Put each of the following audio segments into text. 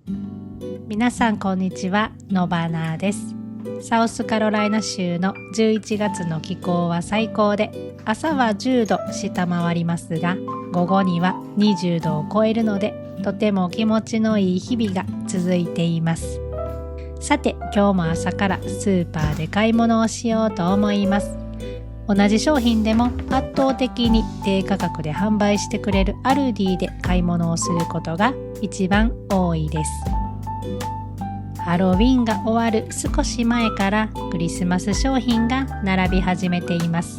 皆さんこんにちは、のばなです。サウスカロライナ州の11月の気候は最高で、朝は10度下回りますが、午後には20度を超えるので、とても気持ちのいい日々が続いています。さて、今日も朝からスーパーで買い物をしようと思います。同じ商品でも圧倒的に低価格で販売してくれるアルディで買い物をすることが一番多いです。ハロウィンが終わる少し前からクリスマス商品が並び始めています。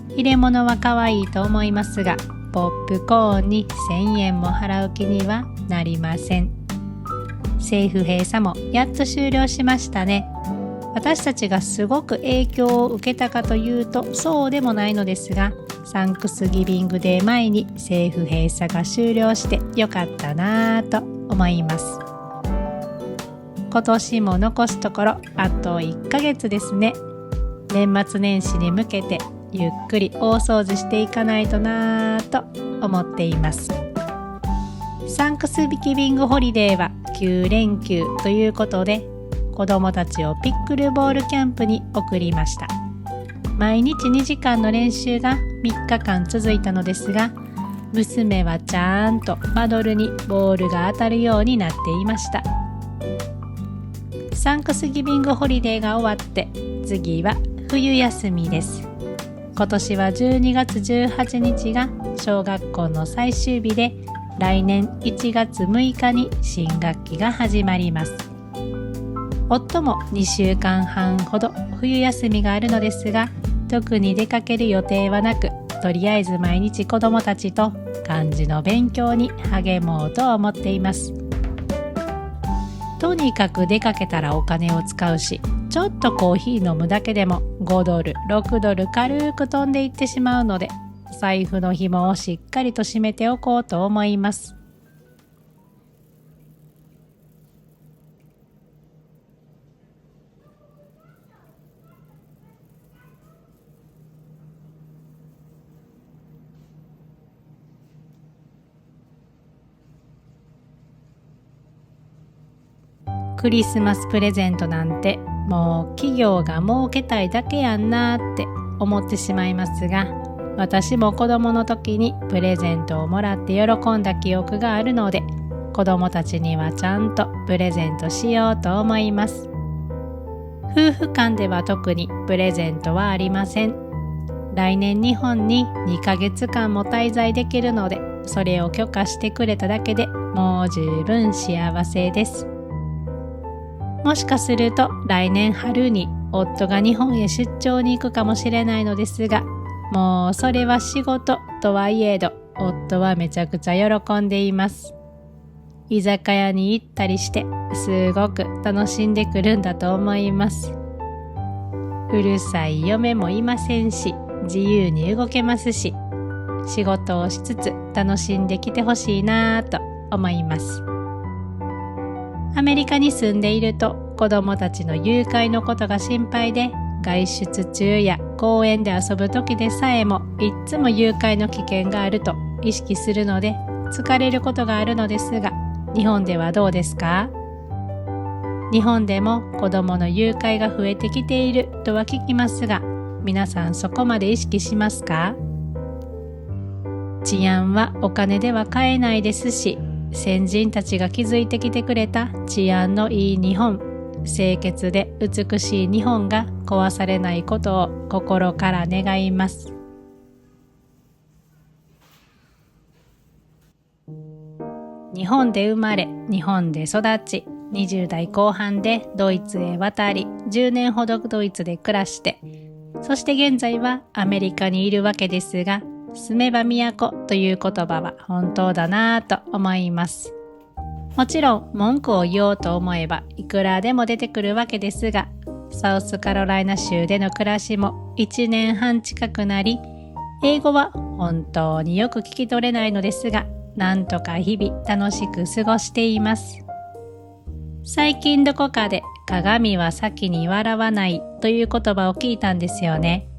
入れ物は可愛いと思いますが、ポップコーンに1000円も払う気にはなりません。政府閉鎖もやっと終了しましたね。私たちがすごく影響を受けたかというとそうでもないのですが、サンクスギビングデー前に政府閉鎖が終了してよかったなぁと思います。今年も残すところあと1ヶ月ですね。年末年始に向けてゆっくり大掃除していかないとなぁと思っています。サンクスギビングホリデーは9連休ということで、子どもたちをピックルボールキャンプに送りました。毎日2時間の練習が3日間続いたのですが、娘はちゃんとパドルにボールが当たるようになっていました。サンクスギビングホリデーが終わって次は冬休みです。今年は12月18日が小学校の最終日で、来年1月6日に新学期が始まります。夫も2週間半ほど冬休みがあるのですが、特に出かける予定はなく、とりあえず毎日子どもたちと漢字の勉強に励もうと思っています。とにかく出かけたらお金を使うし、ちょっとコーヒー飲むだけでも5ドル、6ドル軽く飛んでいってしまうので、財布の紐をしっかりと締めておこうと思います。クリスマスプレゼントなんてもう企業が儲けたいだけやんなって思ってしまいますが、私も子供の時にプレゼントをもらって喜んだ記憶があるので、子供たちにはちゃんとプレゼントしようと思います。夫婦間では特にプレゼントはありません。来年日本に2ヶ月間も滞在できるので、それを許可してくれただけでもう十分幸せです。もしかすると来年春に夫が日本へ出張に行くかもしれないのですが、もうそれは仕事とはいえど、夫はめちゃくちゃ喜んでいます。居酒屋に行ったりしてすごく楽しんでくるんだと思います。うるさい嫁もいませんし、自由に動けますし、仕事をしつつ楽しんできてほしいなぁと思います。アメリカに住んでいると子どもたちの誘拐のことが心配で、外出中や公園で遊ぶ時でさえもいっつも誘拐の危険があると意識するので疲れることがあるのですが、日本ではどうですか？日本でも子どもの誘拐が増えてきているとは聞きますが、皆さんそこまで意識しますか？治安はお金では買えないですし、先人たちが築いてきてくれた治安のいい日本、清潔で美しい日本が壊されないことを心から願います。日本で生まれ、日本で育ち、20代後半でドイツへ渡り、10年ほどドイツで暮らして、そして現在はアメリカにいるわけですが、住めば都という言葉は本当だなぁと思います。もちろん文句を言おうと思えばいくらでも出てくるわけですが、サウスカロライナ州での暮らしも1年半近くなり、英語は本当によく聞き取れないのですが、なんとか日々楽しく過ごしています。最近どこかで鏡は先に笑わないという言葉を聞いたんですよね。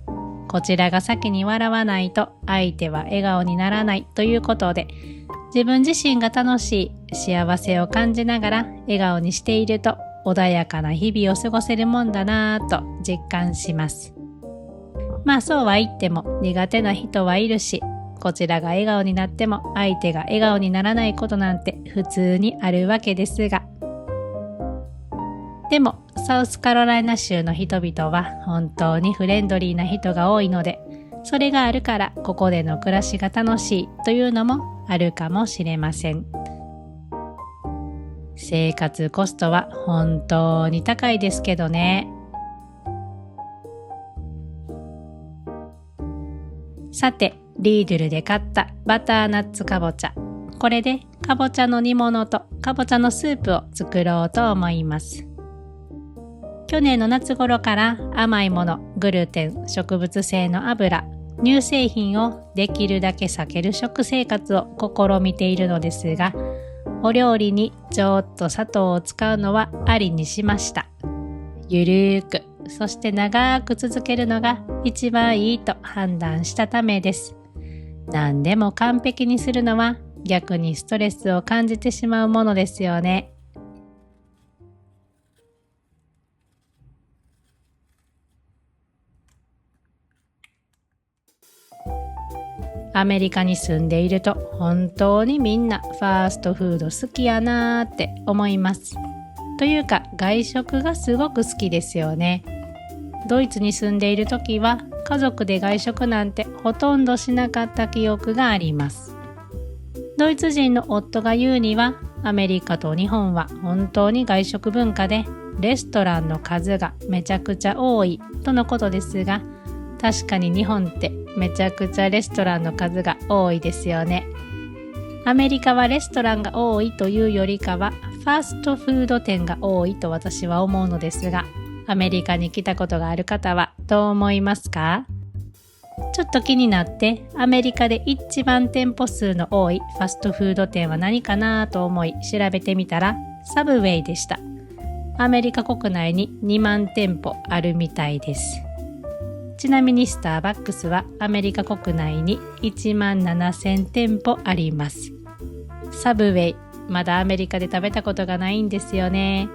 こちらが先に笑わないと相手は笑顔にならないということで、自分自身が楽しい、幸せを感じながら笑顔にしていると穏やかな日々を過ごせるもんだなぁと実感します。まあそうは言っても苦手な人はいるし、こちらが笑顔になっても相手が笑顔にならないことなんて普通にあるわけですが。でもサウスカロライナ州の人々は本当にフレンドリーな人が多いので、それがあるからここでの暮らしが楽しいというのもあるかもしれません。生活コストは本当に高いですけどね。さて、リードゥルで買ったバターナッツかぼちゃ。これでかぼちゃの煮物とかぼちゃのスープを作ろうと思います。去年の夏頃から甘いもの、グルテン、植物性の油、乳製品をできるだけ避ける食生活を試みているのですが、お料理にちょっと砂糖を使うのはありにしました。ゆるーく、そして長く続けるのが一番いいと判断したためです。何でも完璧にするのは逆にストレスを感じてしまうものですよね。アメリカに住んでいると本当にみんなファーストフード好きやなーって思います。というか外食がすごく好きですよね。ドイツに住んでいる時は家族で外食なんてほとんどしなかった記憶があります。ドイツ人の夫が言うにはアメリカと日本は本当に外食文化でレストランの数がめちゃくちゃ多いとのことですが、確かに日本ってめちゃくちゃレストランの数が多いですよね。アメリカはレストランが多いというよりかはファーストフード店が多いと私は思うのですが、アメリカに来たことがある方はどう思いますか？ちょっと気になってアメリカで一番店舗数の多いファストフード店は何かなと思い調べてみたらサブウェイでした。アメリカ国内に2万店舗あるみたいです。ちなみにスターバックスはアメリカ国内に1万7000店舗あります。サブウェイ、まだアメリカで食べたことがないんですよね。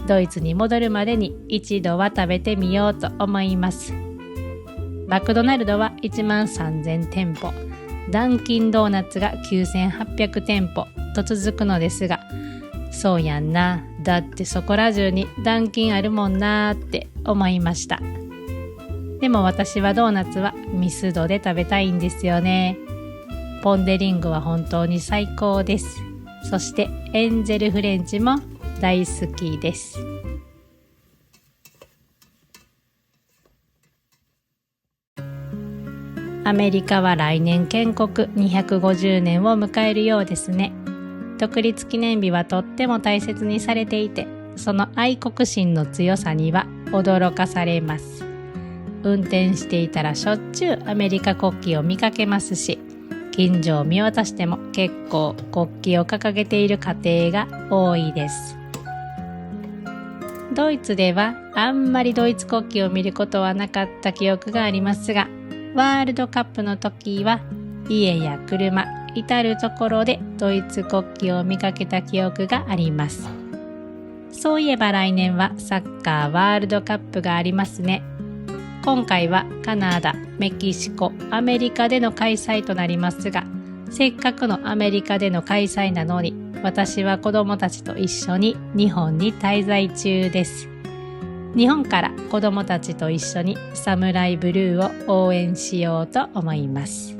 ドイツに戻るまでに一度は食べてみようと思います。マクドナルドは1万3000店舗、ダンキンドーナツが9800店舗と続くのですが、そうやんな、だってそこら中にダンキンあるもんなーって思いました。でも私はドーナツはミスドで食べたいんですよね。ポンデリングは本当に最高です。そしてエンジェルフレンチも大好きです。アメリカは来年建国250年を迎えるようですね。独立記念日はとっても大切にされていて、その愛国心の強さには驚かされます。運転していたらしょっちゅうアメリカ国旗を見かけますし、近所を見渡しても結構国旗を掲げている家庭が多いです。ドイツではあんまりドイツ国旗を見ることはなかった記憶がありますが、ワールドカップの時は家や車、至るところでドイツ国旗を見かけた記憶があります。そういえば来年はサッカーワールドカップがありますね。今回はカナダ、メキシコ、アメリカでの開催となりますが、せっかくのアメリカでの開催なのに、私は子供たちと一緒に日本に滞在中です。日本から子供たちと一緒にサムライブルーを応援しようと思います。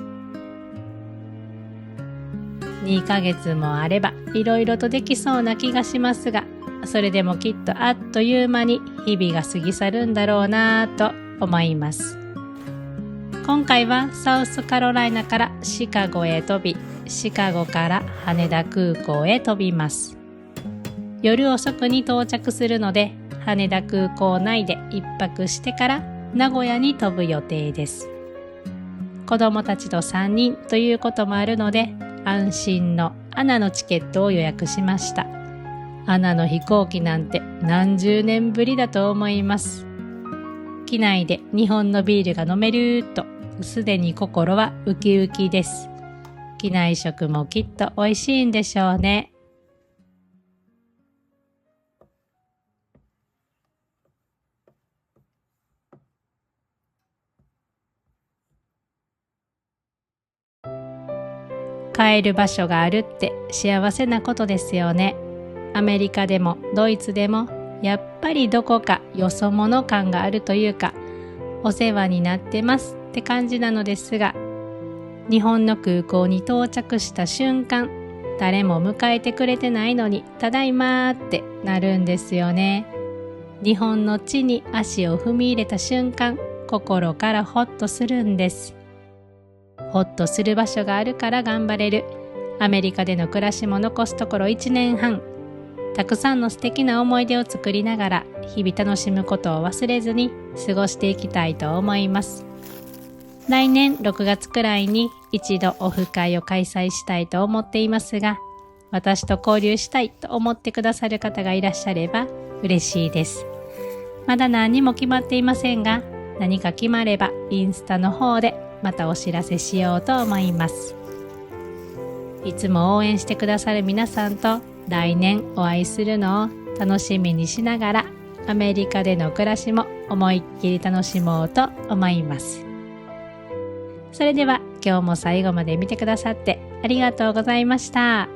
2ヶ月もあればいろいろとできそうな気がしますが、それでもきっとあっという間に日々が過ぎ去るんだろうなぁと思います。今回はサウスカロライナからシカゴへ飛び、シカゴから羽田空港へ飛びます。夜遅くに到着するので、羽田空港内で一泊してから名古屋に飛ぶ予定です。子供たちと3人ということもあるので、安心のアナのチケットを予約しました。アナの飛行機なんて何十年ぶりだと思います。機内で日本のビールが飲めると、すでに心はウキウキです。機内食もきっと美味しいんでしょうね。帰る場所があるって幸せなことですよね。アメリカでもドイツでもやっぱりどこかよそ者感があるというか、お世話になってますって感じなのですが、日本の空港に到着した瞬間、誰も迎えてくれてないのにただいまーってなるんですよね。日本の地に足を踏み入れた瞬間、心からホッとするんです。ホッとする場所があるから頑張れる。アメリカでの暮らしも残すところ1年半。たくさんの素敵な思い出を作りながら、日々楽しむことを忘れずに過ごしていきたいと思います。来年6月くらいに一度オフ会を開催したいと思っていますが、私と交流したいと思ってくださる方がいらっしゃれば嬉しいです。まだ何も決まっていませんが、何か決まればインスタの方でまたお知らせしようと思います。いつも応援してくださる皆さんと来年お会いするのを楽しみにしながら、アメリカでの暮らしも思いっきり楽しもうと思います。それでは今日も最後まで見てくださってありがとうございました。